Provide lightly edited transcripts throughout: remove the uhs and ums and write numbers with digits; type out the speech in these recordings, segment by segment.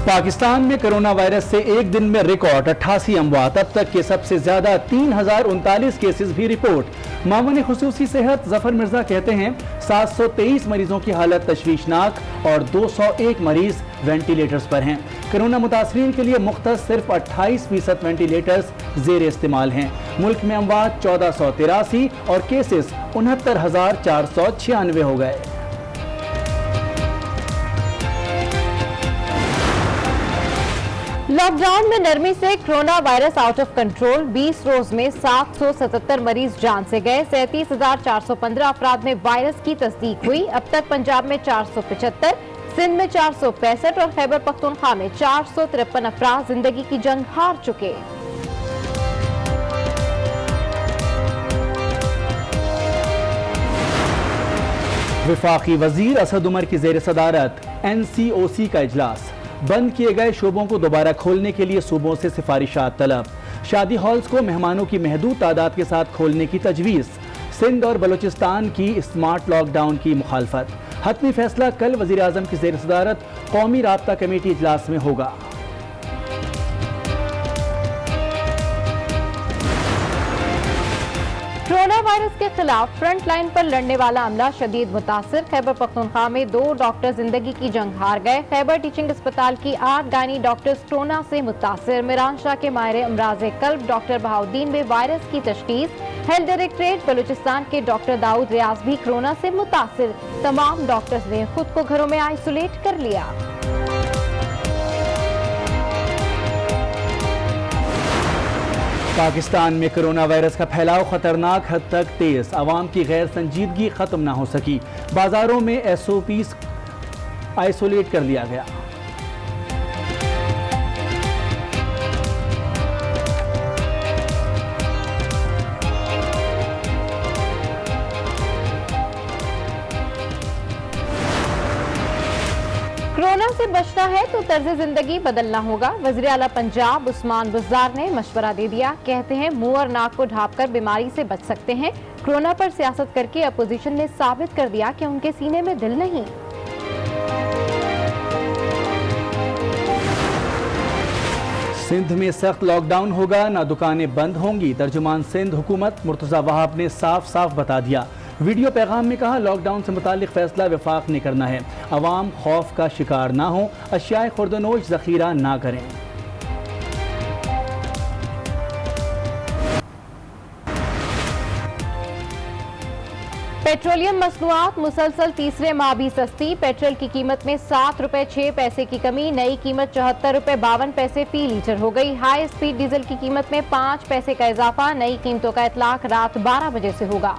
पाकिस्तान में corona virus से एक दिन में रिकॉर्ड 88 अमवात। अब तक के सबसे ज्यादा 3039 केसेस भी रिपोर्ट। मामून खुसूसी सेहत जफर मिर्जा कहते हैं 723 मरीजों की हालत तशवीशनाक और 201 मरीज वेंटिलेटर्स पर हैं। कोरोना मुतासरीन के लिए मुख्तस सिर्फ 28% वेंटिलेटर्स जेर इस्तेमाल हैं। मुल्क में अमवात 1483 और केसेस 69,496 हो गए। लॉकडाउन में नरमी से corona virus out of control. 20 रोज में 777 मरीज जान से गए। 37,415 अफराद में वायरस की तस्दीक हुई। अब तक पंजाब में 475, सिंध में 465 और खैबर पख्तूनख्वा में 453 अफराद जिंदगी की जंग हार चुके। वफाकी वजीर असद उमर की जेर सदारत NCOC का इजलास। बंद किए गए शोबों को दोबारा खोलने के लिए सूबों से सिफारिशात तलब। शादी हॉल्स को मेहमानों की महदूद तादाद के साथ खोलने की तजवीज़। सिंध और बलूचिस्तान की स्मार्ट लॉकडाउन की मुखालफत। हतमी फैसला कल वज़ीर आज़म की जेर सदारत कौमी राब्ता कमेटी इजलास में होगा। कोरोना वायरस के खिलाफ फ्रंट लाइन पर लड़ने वाला अमला शदीद मुतासिर। खैबर पख्तूनख्वा में 2 डॉक्टर जिंदगी की जंग हार गए। खैबर टीचिंग अस्पताल की 8 गायनी डॉक्टर्स कोरोना से मुतासिर। मिरान शाह के माहिर अमराज़े कल्ब डॉक्टर बहाउद्दीन में वायरस की तशखीस। हेल्थ डायरेक्टरेट बलूचिस्तान के डॉक्टर दाऊद रियाज भी कोरोना से मुतासिर। तमाम डॉक्टर्स ने खुद को घरों में आइसोलेट कर लिया। पाकिस्तान में कोरोना वायरस का फैलाव खतरनाक हद तक तेज। आवाम की गैर संजीदगी खत्म ना हो सकी। बाजारों में SOPs आइसोलेट कर लिया गया। कोरोना से बचना है तो तर्ज जिंदगी बदलना होगा। वज़ीर आला पंजाब उस्मान बुज़दार ने मशवरा दे दिया। कहते हैं मुंह और नाक को ढांपकर बीमारी से बच सकते हैं। कोरोना पर सियासत करके अपोजिशन ने साबित कर दिया कि उनके सीने में दिल नहीं। सिंध में सख्त लॉकडाउन होगा, ना दुकानें बंद होंगी। तर्जुमान सिंध हुकूमत मुर्तज़ा वहाब ने साफ साफ बता दिया। वीडियो पैगाम में कहा लॉकडाउन से मुतालिक फैसला वफाक ने करना है। अवाम खौफ का शिकार ना हो, अशियाए खुर्दनोश जखीरा ना करें। पेट्रोलियम मसनूआत मुसलसल तीसरे माह भी सस्ती। पेट्रोल की कीमत में 7 रुपए 6 पैसे की कमी। नई कीमत 74 रुपए 52 पैसे फी लीटर हो गई। हाई स्पीड डीजल की कीमत में 5 पैसे का इजाफा। नई कीमतों का इतलाक रात 12 बजे से होगा।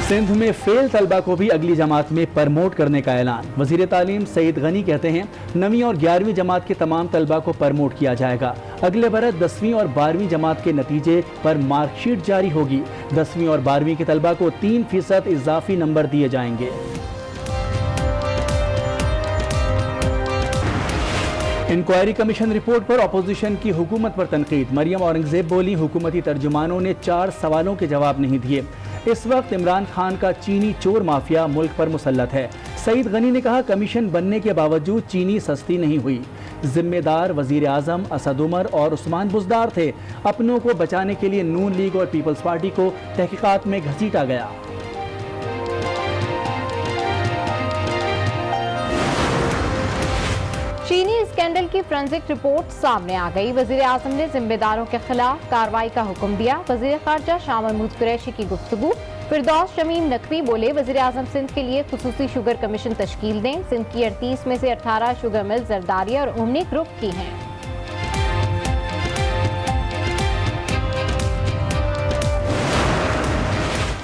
सिंध में फेल तलबा को भी अगली जमात में प्रमोट करने का ऐलान। वजीर तालीम सईद गनी कहते हैं 9वीं और 11वीं जमात के तमाम तलबा को प्रमोट किया जाएगा। अगले बरस 10वीं और 12वीं जमात के नतीजे पर मार्कशीट जारी होगी। 10वीं और 12वीं के तलबा को 3% इजाफी नंबर दिए जाएंगे। इंक्वायरी कमीशन रिपोर्ट पर अपोजिशन की हुकूमत पर तनकीद। मरियम औरंगजेब बोली हुकूमती तर्जुमानों ने 4 सवालों के जवाब नहीं दिए। इस वक्त इमरान खान का चीनी चोर माफिया मुल्क पर मुसल्लत है। सईद गनी ने कहा कमीशन बनने के बावजूद चीनी सस्ती नहीं हुई। जिम्मेदार वजीर आजम असद उमर और उस्मान बुज़दार थे। अपनों को बचाने के लिए नून लीग और पीपल्स पार्टी को तहकीकात में घसीटा गया। चीनी स्कैंडल की फोरेंसिक रिपोर्ट सामने आ गई। वजीर आजम ने जिम्मेदारों के खिलाफ कार्रवाई का हुक्म दिया। वजीर खारजा शाह महमूद कुरैशी की गुफ्तगू। फिरदौस शमीम नकवी बोले वजीर आजम सिंध के लिए खुसूसी शुगर कमीशन तश्कील दें। सिंध की 38 में से 18 शुगर मिल जरदारी और ओमनी ग्रुप की हैं।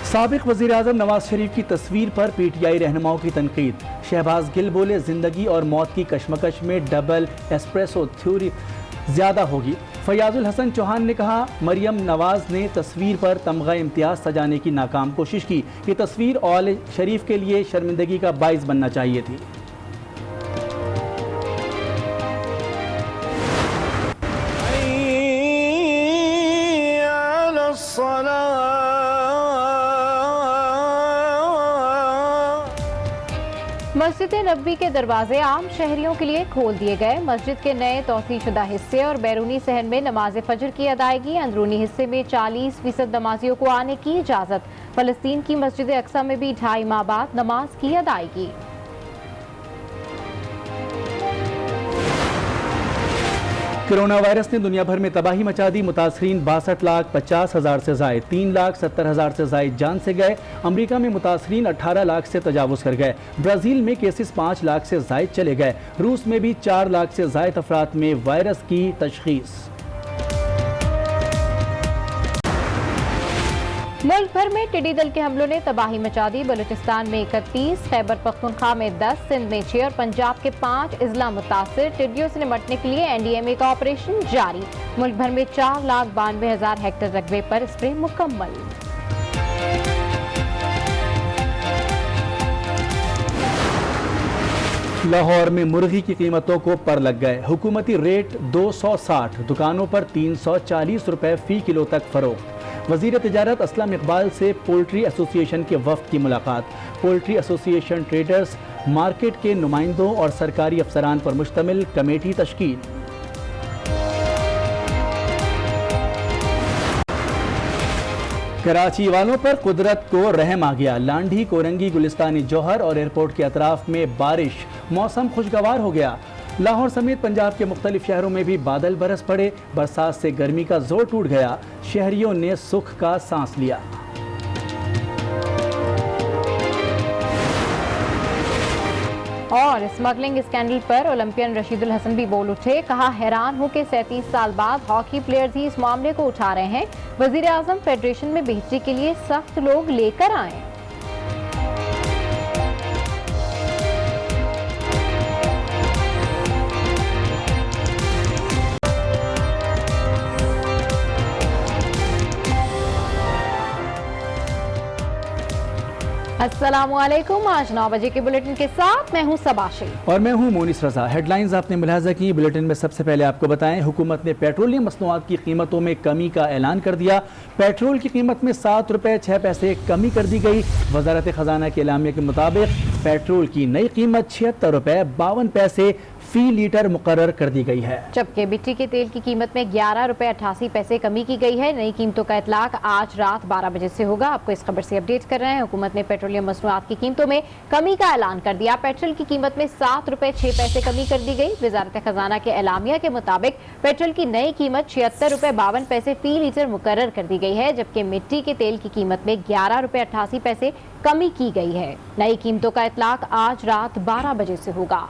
साबिक वज़ीर आज़म नवाज शरीफ की तस्वीर पर PTI रहनुमाओं की तनकीद। शहबाज गिल बोले जिंदगी और मौत की कशमकश में डबल एस्प्रेसो थ्योरी ज्यादा होगी। फयाजुल हसन चौहान ने कहा मरियम नवाज ने तस्वीर पर तमगा इम्तियाज सजाने की नाकाम कोशिश की। ये तस्वीर औल शरीफ के लिए शर्मिंदगी का बाइस बनना चाहिए थी। मस्जिद नबवी के दरवाजे आम शहरियों के लिए खोल दिए गए। मस्जिद के नए तौसीशुदा हिस्से और बैरूनी सहन में नमाज फजर की अदायगी। अंदरूनी हिस्से में 40% नमाजियों को आने की इजाजत। फलस्तीन की मस्जिद अक्सा में भी 2.5 माह बाद नमाज की अदायगी। कोरोना वायरस ने दुनिया भर में तबाही मचा दी। मुतासरीन 62,50,000 से जायद, 3,70,000 से जायद जान से गए। अमरीका में मुतासरीन 18 लाख से तजावुज कर गए। ब्राज़ील में केसेस 5 लाख से जायद चले गए। रूस में भी 4 लाख से जायद अफराद में वायरस की तशखीस। मुल्क भर में टिड्डी दल के हमलों ने तबाही मचा दी। बलूचिस्तान में 31, खैबर पख्तूनख्वा में 10, सिंध में 6 और पंजाब के 5 अजला मुतासिर। टिड्डियों से निपटने के लिए NDMA का ऑपरेशन जारी। मुल्क भर में 4,92,000 हेक्टेयर रकबे पर स्प्रे मुकम्मल। लाहौर में मुर्गी की कीमतों को पर लग गए। हुकूमती रेट 260, दुकानों पर 340 रुपए फी किलो तक फरोख्त। वज़ीर तिजारत असलम इकबाल से पोल्ट्री एसोसिएशन के वफ्द की मुलाकात। पोल्ट्री एसोसिएशन ट्रेडर्स मार्केट के नुमाइंदों और सरकारी अफसरान पर मुश्तमिल कमेटी तश्कील। कराची वालों पर कुदरत को रहम आ गया। लांढी, कोरंगी, गुलिस्तानी जौहर और एयरपोर्ट के अतराफ में बारिश। मौसम खुशगवार हो गया। लाहौर समेत पंजाब के मुख्तलिफ शहरों में भी बादल बरस पड़े। बरसात से गर्मी का जोर टूट गया। शहरियों ने सुख का सांस लिया। और स्मगलिंग स्कैंडल पर ओलंपियन रशीदुल हसन भी बोल उठे। कहा, हैरान हूं कि 37 साल बाद हॉकी प्लेयर्स ही इस मामले को उठा रहे हैं। वजीर आजम फेडरेशन में बेहतरी के लिए सख्त लोग लेकर आए। अस्सलामुअलैकुम। आज 9 बजे के बुलेटिन के साथ मैं हूं सबाशी और मैं हूं मोनिस रजा। हेडलाइंस आपने मुलाहजा की। बुलेटिन में सबसे पहले आपको बताएं, हुकूमत ने पेट्रोलियम मसनूआत की कीमतों में कमी का ऐलान कर दिया। पेट्रोल की कीमत में 7 रुपए 6 पैसे कमी कर दी गई। वजारत खजाना के एलामिया के मुताबिक पेट्रोल की नई कीमत 76 रुपए 52 पैसे फी लीटर मुकर्रर कर दी गई है। जबकि मिट्टी के तेल की कीमत में 11 रुपए 88 पैसे कमी की गई है। नई कीमतों का इतलाक आज रात 12 बजे से होगा। आपको इस खबर से अपडेट कर रहे हैं। हुकूमत ने पेट्रोलियम मसनूआत की कीमतों में कमी का ऐलान कर दिया। पेट्रोल की कीमत में 7 रुपए 6 पैसे कमी कर दी गई। वजारत खजाना के एलामिया के मुताबिक पेट्रोल की नई कीमत 76 रुपए 52 पैसे फी लीटर मुकर्रर कर दी गई है। जबकि मिट्टी के तेल की कीमत में 11 रुपए 88 पैसे कमी की गई है। नई कीमतों का इतलाक आज रात 12 बजे से होगा।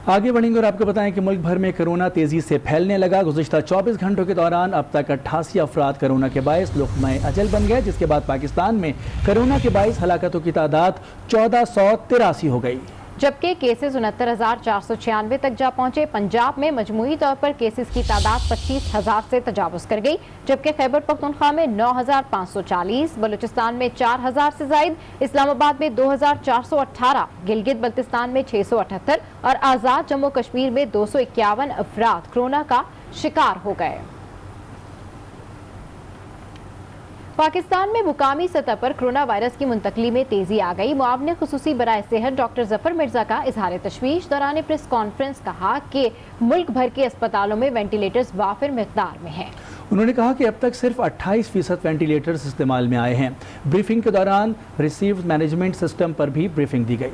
आगे बढ़ेंगे और आपको बताएं कि मुल्क भर में कोरोना तेजी से फैलने लगा। गुज़िश्ता 24 घंटों के दौरान अब तक 88 अफराद कोरोना के बायस लुक़्मा अजल बन गए, जिसके बाद पाकिस्तान में कोरोना के बायस हलाकतों की तादाद 1483 हो गई। जबकि केसेस 69,496 तक जा पहुंचे। पंजाब में मजमूई तौर पर केसेस की तादाद 25,000 से तजावुज कर गई। जबकि खैबर पख्तूनख्वा में 9,540, बलूचिस्तान में 4,000 से जायद, इस्लामाबाद में 2,418, गिलगित बल्तिस्तान में 678 और आज़ाद जम्मू कश्मीर में 251 अफराद कोरोना का शिकार हो गए। पाकिस्तान में मुकामी सतह पर कोरोना वायरस की मुंतकली में तेजी आ गई। मुआविन खुसूसी बराए सेहत डॉक्टर जफर मिर्जा का इजहार तशवीश दौरान प्रेस कॉन्फ्रेंस कहा कि मुल्क भर के अस्पतालों में वेंटिलेटर्स वाफिर मिकदार में हैं। उन्होंने कहा कि अब तक सिर्फ 28% वेंटिलेटर्स इस्तेमाल में आए हैं। ब्रीफिंग के दौरान रिसीव मैनेजमेंट सिस्टम पर भी ब्रीफिंग दी गई।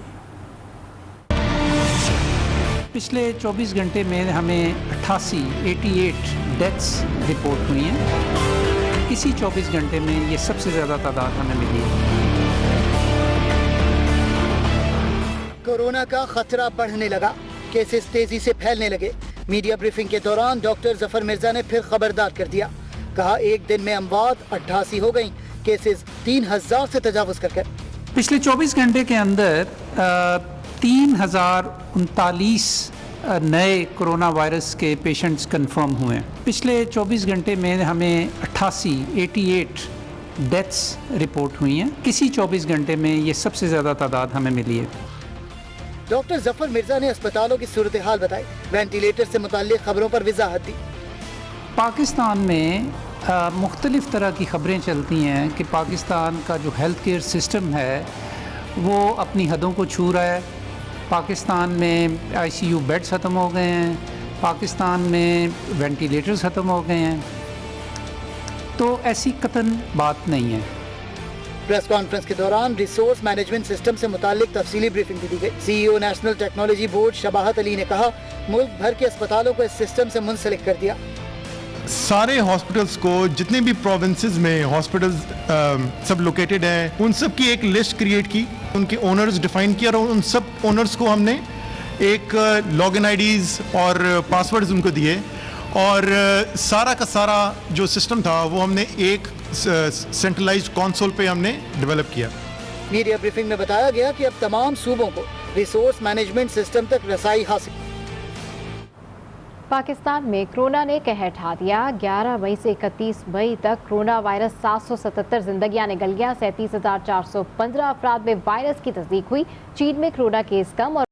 पिछले 24 घंटे में हमें 88 डेथ्स रिपोर्ट हुई हैं। इसी 24 घंटे में ये सबसे ज़्यादा तादाद हमें मिली है। कोरोना का खतरा बढ़ने लगा, केसेस तेजी से फैलने लगे। मीडिया ब्रीफिंग के दौरान डॉक्टर जफर मिर्जा ने फिर खबरदार कर दिया। कहा, एक दिन में अमवात 88 हो गई, केसेस 3000 से तजावुज कर गए। पिछले 24 घंटे के अंदर 3039 नए कोरोना वायरस के पेशेंट्स कंफर्म हुए हैं। पिछले 24 घंटे में हमें 88 डेथ्स रिपोर्ट हुई हैं। इसी 24 घंटे में ये सबसे ज़्यादा तादाद हमें मिली है। डॉक्टर जफर मिर्जा ने अस्पतालों की सूरत हाल बताई, वेंटिलेटर से मुताल्लिक खबरों पर वजाहत दी। पाकिस्तान में मुख्तलिफ़ तरह की ख़बरें चलती हैं कि पाकिस्तान का जो हेल्थ केयर सिस्टम है वो अपनी हदों को छू रहा है। पाकिस्तान में ICU बेड्स ख़त्म हो गए हैं, पाकिस्तान में वेंटिलेटर्स ख़त्म हो गए हैं, तो ऐसी कतन बात नहीं है। प्रेस कॉन्फ्रेंस के दौरान रिसोर्स मैनेजमेंट सिस्टम से मुतालिक तफसीली ब्रीफिंग भी दी गई। CEO national technology board Shabahat Ali ने कहा, मुल्क भर के अस्पतालों को इस सिस्टम से मुंसलिक कर दिया। सारे हॉस्पिटल्स को, जितने भी प्रोविंसेस में हॉस्पिटल्स सब लोकेटेड हैं, उन सब की एक लिस्ट क्रिएट की, उनके ओनर्स डिफाइन किया और उन सब ओनर्स को हमने एक लॉगिन IDs और पासवर्ड्स उनको दिए और सारा का सारा जो सिस्टम था वो हमने एक सेंट्रलाइज्ड कंसोल पे हमने डेवलप किया। मीडिया ब्रीफिंग में बताया गया कि अब तमाम सूबों को रिसोर्स मैनेजमेंट सिस्टम तक रसाई हासिल। पाकिस्तान में कोरोना ने कहर ढा दिया। 11 मई से 31 मई तक कोरोना वायरस 777 जिंदगियां निकल गया। 37,415 अफराद में वायरस की तस्दीक हुई। चीन में कोरोना केस कम और